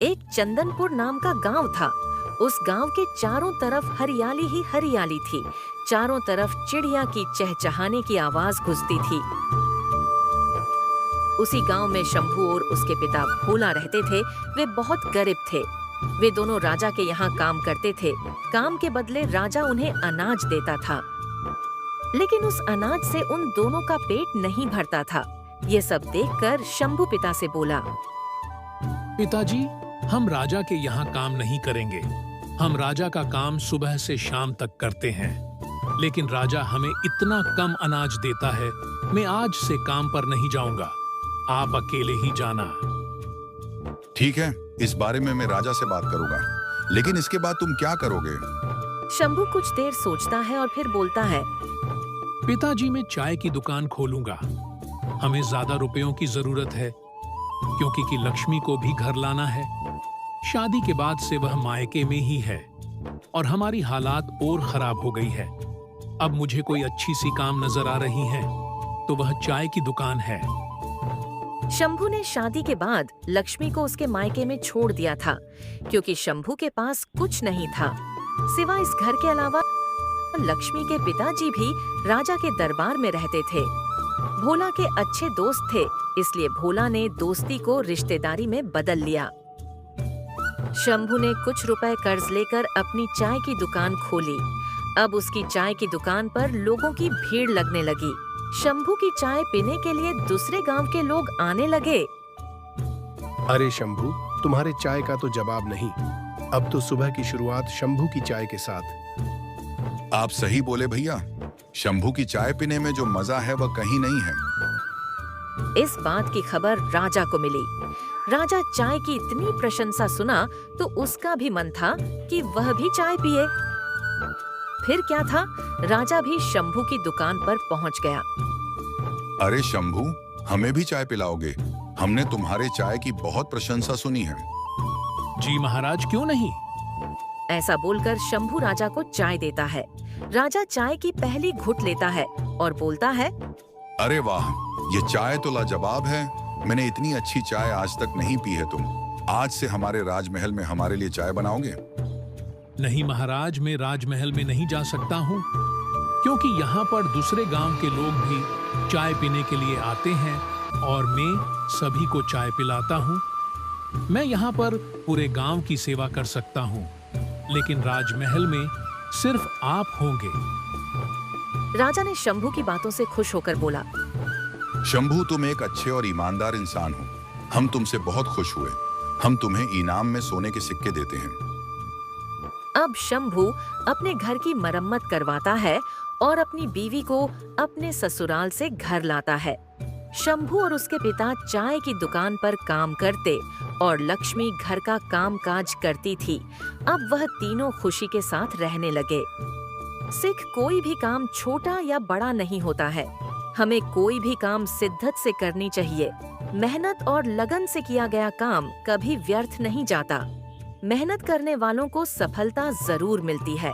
एक चंदनपुर नाम का गांव था। उस गांव के चारों तरफ हरियाली ही हरियाली थी। चारों तरफ चिड़िया की चहचहाने की आवाज गूंजती थी। उसी गांव में शंभू और उसके पिता भोला रहते थे। वे बहुत गरीब थे। वे दोनों राजा के यहाँ काम करते थे। काम के बदले राजा उन्हें अनाज देता था, लेकिन उस अनाज से उन दोनों का पेट नहीं भरता था। ये सब देखकर शंभू पिता से बोला, पिताजी, हम राजा के यहाँ काम नहीं करेंगे। हम राजा का काम सुबह से शाम तक करते हैं, लेकिन राजा हमें इतना कम अनाज देता है। मैं आज से काम पर नहीं जाऊंगा। आप अकेले ही जाना। ठीक है, इस बारे में मैं राजा से बात करूंगा, लेकिन इसके बाद तुम क्या करोगे? शंभू कुछ देर सोचता है और फिर बोलता है, पिताजी, मैं चाय की दुकान खोलूंगा। हमें ज्यादा रुपयों की जरूरत है, क्योंकि कि लक्ष्मी को भी घर लाना है। शादी के बाद से वह मायके में ही है और हमारी हालात और खराब हो गई है। अब मुझे कोई अच्छी सी काम नजर आ रही है, तो वह चाय की दुकान है। शंभू ने शादी के बाद लक्ष्मी को उसके मायके में छोड़ दिया था, क्योंकि शंभू के पास कुछ नहीं था सिवाय इस घर के अलावा। लक्ष्मी के पिताजी भी राजा के दरबार में रहते थे। भोला के अच्छे दोस्त थे, इसलिए भोला ने दोस्ती को रिश्तेदारी में बदल लिया। शंभू ने कुछ रुपए कर्ज लेकर अपनी चाय की दुकान खोली। अब उसकी चाय की दुकान पर लोगों की भीड़ लगने लगी। शंभू की चाय पीने के लिए दूसरे गांव के लोग आने लगे। अरे शंभू, तुम्हारे चाय का तो जवाब नहीं। अब तो सुबह की शुरुआत शंभू की चाय के साथ। आप सही बोले भैया। शंभू की चाय पीने में जो मजा है वह कहीं नहीं है। इस बात की खबर राजा को मिली। राजा चाय की इतनी प्रशंसा सुना तो उसका भी मन था कि वह भी चाय पिए। फिर क्या था, राजा भी शंभू की दुकान पर पहुंच गया। अरे शंभू, हमें भी चाय पिलाओगे? हमने तुम्हारे चाय की बहुत प्रशंसा सुनी है। जी महाराज, क्यों नहीं। ऐसा बोलकर शंभू राजा को चाय देता है। राजा चाय की पहली घुट लेता है और बोलता है, अरे वाह, ये चाय तो लाजवाब है। मैंने इतनी अच्छी चाय आज तक नहीं पी है। तुम आज से हमारे राजमहल में हमारे लिए चाय बनाओगे? नहीं महाराज, मैं राजमहल में नहीं जा सकता हूँ, क्योंकि यहाँ पर दूसरे गांव के लोग भी चाय पीने के लिए आते हैं और मैं सभी को चाय पिलाता हूँ। मैं यहाँ पर पूरे गांव की सेवा कर सकता हूँ, लेकिन राजमहल में सिर्फ आप होंगे। राजा ने शंभू की बातों से खुश होकर बोला, शंभू, तुम एक अच्छे और ईमानदार इंसान हो। हम तुमसे बहुत खुश हुए। हम तुम्हें इनाम में सोने के सिक्के देते हैं। अब शंभू अपने घर की मरम्मत करवाता है और अपनी बीवी को अपने ससुराल से घर लाता है। शंभू और उसके पिता चाय की दुकान पर काम करते और लक्ष्मी घर का कामकाज करती थी। अब वह तीनों खुशी के साथ रहने लगे। सिख, कोई भी काम छोटा या बड़ा नहीं होता है। हमें कोई भी काम शिद्दत से करनी चाहिए। मेहनत और लगन से किया गया काम कभी व्यर्थ नहीं जाता। मेहनत करने वालों को सफलता जरूर मिलती है।